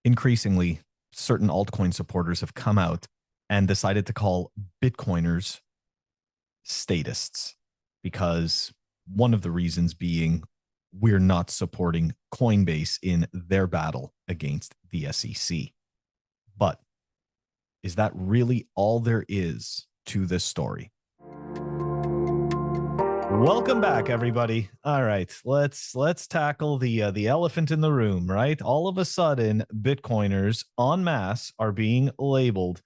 increasingly, certain altcoin supporters have come out and decided to call Bitcoiners statists because one of the reasons being we're not supporting Coinbase in their battle against the SEC. But is that really all there is to this story? Welcome back, everybody. All right, let's tackle the elephant in the room. Right, all of a sudden, Bitcoiners en masse are being labeled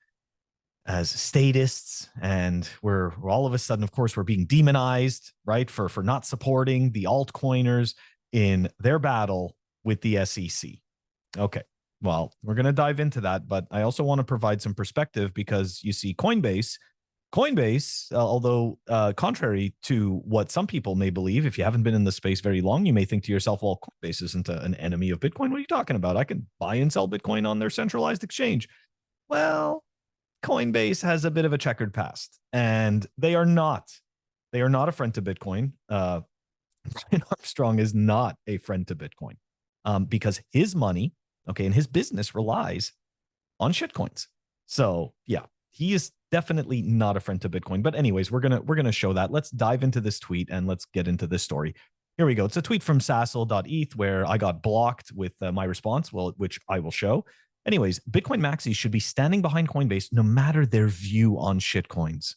as statists, and we're all of a sudden, of course, we're being demonized, right, for not supporting the altcoiners in their battle with the SEC. Okay, well, we're going to dive into that, but I also want to provide some perspective because you see, Coinbase, although contrary to what some people may believe, if you haven't been in the space very long, you may think to yourself, well, Coinbase isn't an enemy of Bitcoin. What are you talking about? I can buy and sell Bitcoin on their centralized exchange. Well, Coinbase has a bit of a checkered past, and they are not a friend to Bitcoin. Brian Armstrong is not a friend to Bitcoin because his money, okay, and his business relies on shitcoins. So yeah, he is definitely not a friend to Bitcoin. But anyways, we're gonna show that. Let's dive into this tweet and let's get into this story. Here we go. It's a tweet from sassel.eth where I got blocked with my response, which I will show. Anyways, Bitcoin maxis should be standing behind Coinbase no matter their view on shitcoins.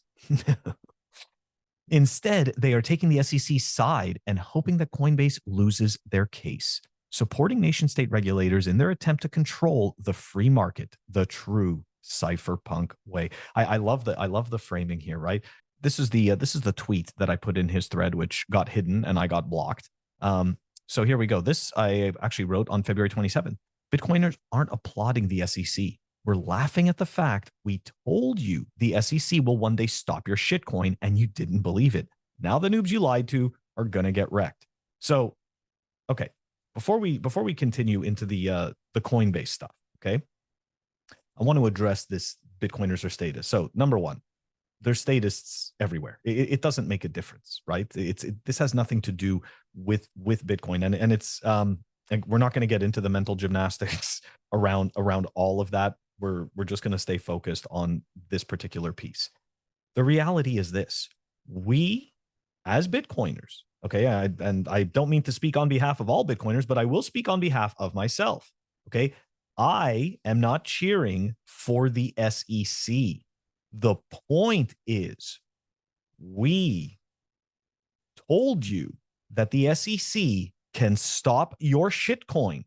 Instead, they are taking the SEC's side and hoping that Coinbase loses their case, supporting nation-state regulators in their attempt to control the free market, the true cypherpunk way. I love the framing here, right? This is the tweet that I put in his thread, which got hidden and I got blocked. So here we go. This I actually wrote on February 27th. Bitcoiners aren't applauding the SEC. We're laughing at the fact we told you the SEC will one day stop your shitcoin and you didn't believe it. Now the noobs you lied to are gonna get wrecked. So, okay, before we continue into the Coinbase stuff, okay, I want to address this Bitcoiners are statists. So number one, there's statists everywhere. It doesn't make a difference, right? This has nothing to do with Bitcoin, and it's and we're not going to get into the mental gymnastics around all of that. We're just going to stay focused on this particular piece. The reality is this: we, as Bitcoiners, okay, and I don't mean to speak on behalf of all Bitcoiners, but I will speak on behalf of myself. Okay, I am not cheering for the SEC. The point is, we told you that the SEC can stop your shitcoin.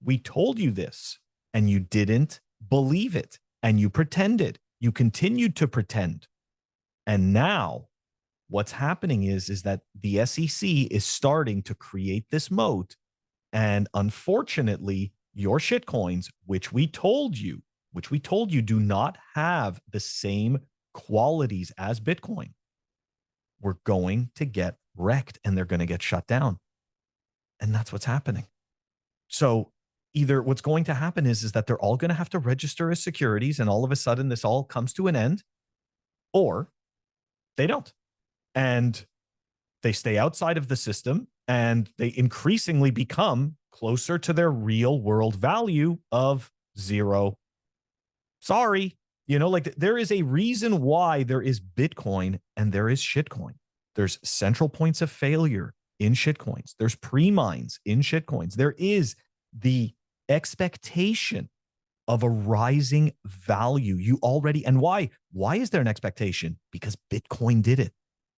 We told you this, and you didn't believe it, and you pretended. You continued to pretend. And now what's happening is that the SEC is starting to create this moat. And unfortunately, your shitcoins, which we told you do not have the same qualities as Bitcoin, we're going to get wrecked and they're going to get shut down. And that's what's happening. So either what's going to happen is that they're all going to have to register as securities and all of a sudden this all comes to an end, or they don't. And they stay outside of the system and they increasingly become closer to their real world value of zero. Sorry, like there is a reason why there is Bitcoin and there is shitcoin. There's central points of failure in shitcoins. There's pre-mines in shitcoins. There is the expectation of a rising value. You already, and why? Why is there an expectation? Because Bitcoin did it.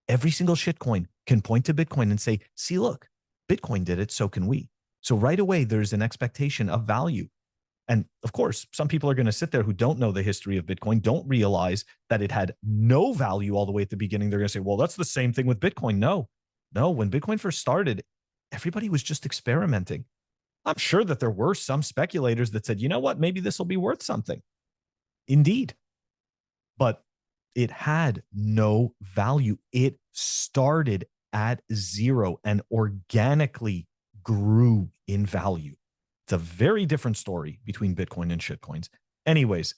Every single shitcoin can point to Bitcoin and say, see, look, Bitcoin did it, so can we. So right away, there's an expectation of value. And of course, some people are going to sit there who don't know the history of Bitcoin, don't realize that it had no value all the way at the beginning. They're going to say, well, that's the same thing with Bitcoin. No, when Bitcoin first started, everybody was just experimenting. I'm sure that there were some speculators that said, you know what, maybe this will be worth something. Indeed. But it had no value. It started at zero and organically grew in value. It's a very different story between Bitcoin and shitcoins. Anyways,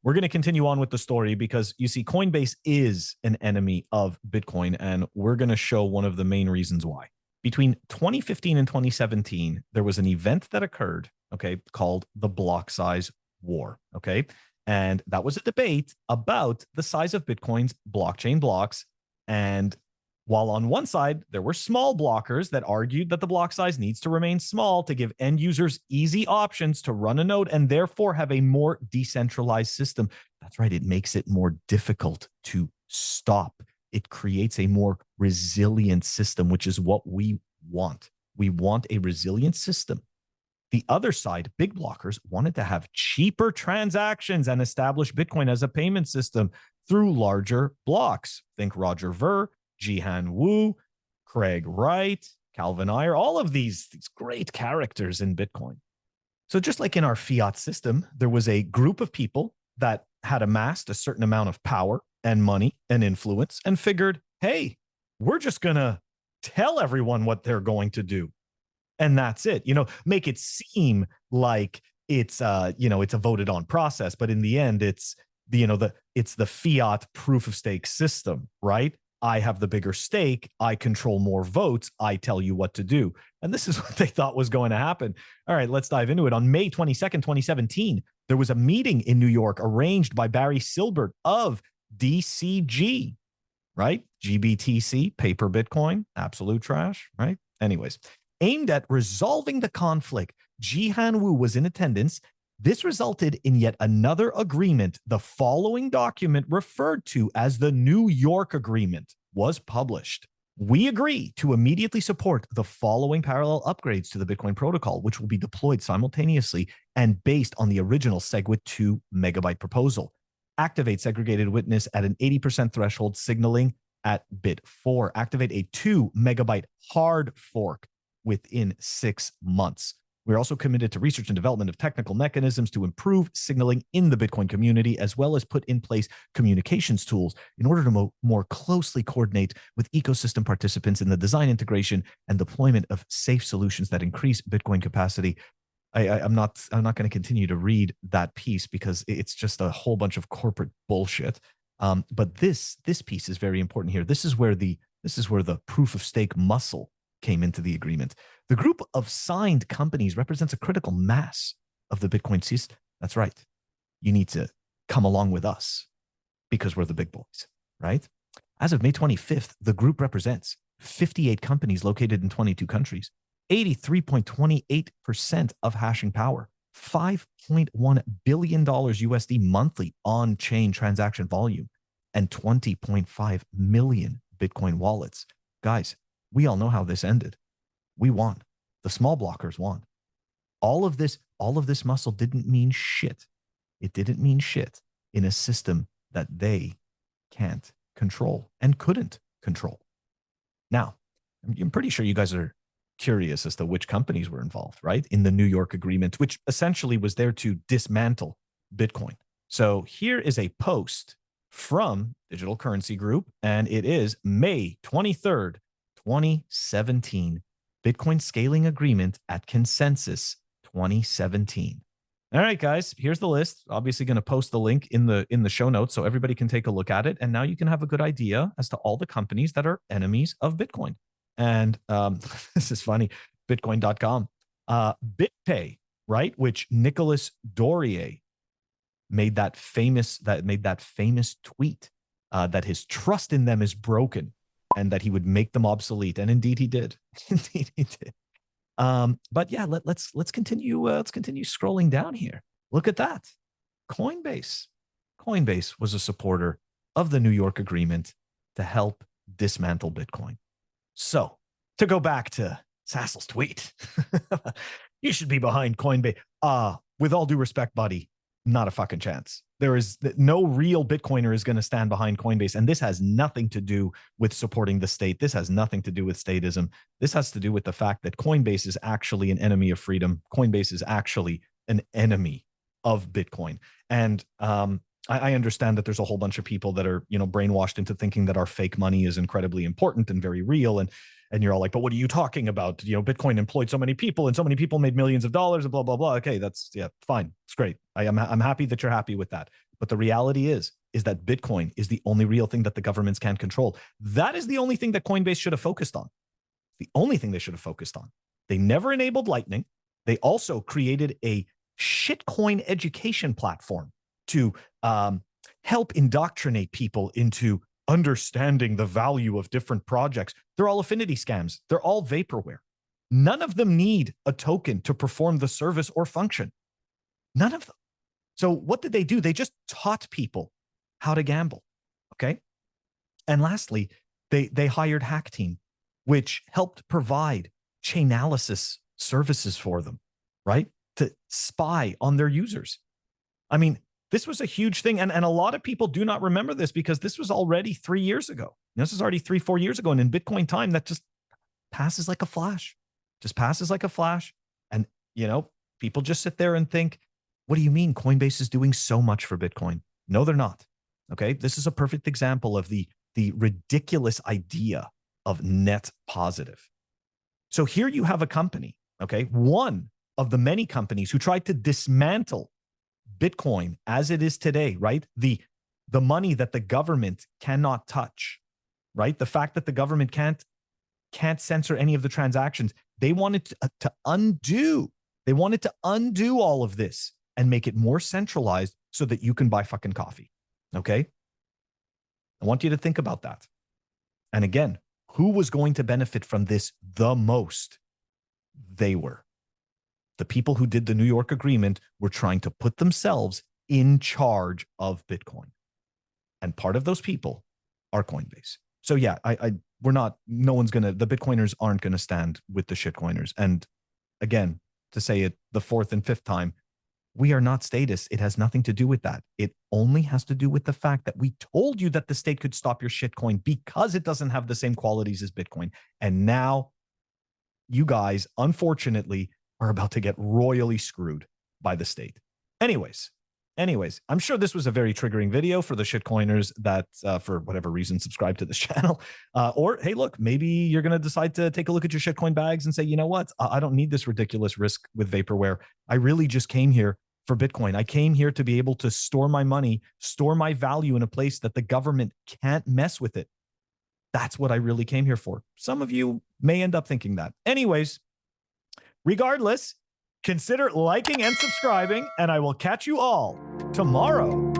we're going to continue on with the story because you see, Coinbase is an enemy of Bitcoin, and we're going to show one of the main reasons why. Between 2015 and 2017, there was an event that occurred, okay, called the block size war, okay? And that was a debate about the size of Bitcoin's blockchain blocks. And while on one side, there were small blockers that argued that the block size needs to remain small to give end users easy options to run a node and therefore have a more decentralized system. That's right, it makes it more difficult to stop. It creates a more resilient system, which is what we want. We want a resilient system. The other side, big blockers, wanted to have cheaper transactions and establish Bitcoin as a payment system through larger blocks. Think Roger Ver, Jihan Wu, Craig Wright, Calvin Ayre, all of these great characters in Bitcoin. So just like in our fiat system, there was a group of people that had amassed a certain amount of power and money and influence and figured, hey, we're just going to tell everyone what they're going to do. And that's it, make it seem like it's it's a voted on process, but in the end, it's the fiat proof of stake system, right? I have the bigger stake, I control more votes, I tell you what to do. And this is what they thought was going to happen. All right, let's dive into it. On May 22nd, 2017, there was a meeting in New York arranged by Barry Silbert of DCG, right? GBTC, paper Bitcoin, absolute trash, right? Anyways, aimed at resolving the conflict. Jihan Wu was in attendance. This resulted in yet another agreement. The following document, referred to as the New York Agreement, was published. We agree to immediately support the following parallel upgrades to the Bitcoin protocol, which will be deployed simultaneously and based on the original SegWit 2 megabyte proposal. Activate segregated witness at an 80% threshold signaling at bit 4. Activate a 2 megabyte hard fork within 6 months. We're also committed to research and development of technical mechanisms to improve signaling in the Bitcoin community, as well as put in place communications tools in order to more closely coordinate with ecosystem participants in the design, integration, and deployment of safe solutions that increase Bitcoin capacity. I'm not going to continue to read that piece because it's just a whole bunch of corporate bullshit. But this piece is very important here. This is where the proof of stake muscle came into the agreement. The group of signed companies represents a critical mass of the Bitcoin system. That's right. You need to come along with us because we're the big boys, right? As of May 25th, the group represents 58 companies located in 22 countries, 83.28% of hashing power, $5.1 billion USD monthly on-chain transaction volume, and 20.5 million Bitcoin wallets. Guys, we all know how this ended. We won. The small blockers won. All of this muscle didn't mean shit. It didn't mean shit in a system that they can't control and couldn't control. Now, I'm pretty sure you guys are curious as to which companies were involved, right? In the New York Agreement, which essentially was there to dismantle Bitcoin. So here is a post from Digital Currency Group, and it is May 23rd, 2017, Bitcoin Scaling Agreement at Consensus 2017. All right, guys, here's the list. Obviously going to post the link in the show notes so everybody can take a look at it. And now you can have a good idea as to all the companies that are enemies of Bitcoin. And this is funny, bitcoin.com. BitPay, right, which Nicolas Dorier made that famous tweet that his trust in them is broken and that he would make them obsolete. And indeed he did. Indeed he did. But yeah, let's continue scrolling down here. Look at that. Coinbase was a supporter of the New York Agreement to help dismantle Bitcoin. So to go back to Sassel's tweet, you should be behind Coinbase. With all due respect, buddy, not a fucking chance. There is no real Bitcoiner is going to stand behind Coinbase. And this has nothing to do with supporting the state. This has nothing to do with statism. This has to do with the fact that Coinbase is actually an enemy of freedom. Coinbase is actually an enemy of Bitcoin. And I understand that there's a whole bunch of people that are, brainwashed into thinking that our fake money is incredibly important and very real. And you're all like, but what are you talking about? Bitcoin employed so many people and so many people made millions of dollars and blah, blah, blah. Okay, fine. It's great. I'm happy that you're happy with that. But the reality is that Bitcoin is the only real thing that the governments can control. That is the only thing that Coinbase should have focused on. The only thing they should have focused on. They never enabled Lightning. They also created a shitcoin education platform to help indoctrinate people into understanding the value of different projects. They're all affinity scams. They're all vaporware. None of them need a token to perform the service or function. None of them. So what did they do? They just taught people how to gamble. Okay. And lastly, they hired Hack Team, which helped provide chainalysis services for them, right? To spy on their users. I mean, this was a huge thing. And a lot of people do not remember this because this was already 3 years ago. This is already 4 years ago. And in Bitcoin time, that just passes like a flash. Just passes like a flash. And, people just sit there and think, what do you mean Coinbase is doing so much for Bitcoin? No, they're not. Okay. This is a perfect example of the ridiculous idea of net positive. So here you have a company, okay, one of the many companies who tried to dismantle Bitcoin as it is today, right? The money that the government cannot touch, right? The fact that the government can't censor any of the transactions. They wanted to undo. They wanted to undo all of this and make it more centralized so that you can buy fucking coffee. Okay? I want you to think about that. And again, who was going to benefit from this the most? They were. The people who did the New York agreement were trying to put themselves in charge of Bitcoin. And part of those people are Coinbase. So yeah, the Bitcoiners aren't going to stand with the shitcoiners. And again, to say it the fourth and fifth time, we are not statists. It has nothing to do with that. It only has to do with the fact that we told you that the state could stop your shitcoin because it doesn't have the same qualities as Bitcoin. And now you guys, unfortunately, are about to get royally screwed by the state. Anyways, I'm sure this was a very triggering video for the shitcoiners that, for whatever reason, subscribe to this channel. Or, hey, look, maybe you're going to decide to take a look at your shitcoin bags and say, you know what? I don't need this ridiculous risk with vaporware. I really just came here for Bitcoin. I came here to be able to store my money, store my value in a place that the government can't mess with it. That's what I really came here for. Some of you may end up thinking that. Anyways, regardless, consider liking and subscribing, and I will catch you all tomorrow.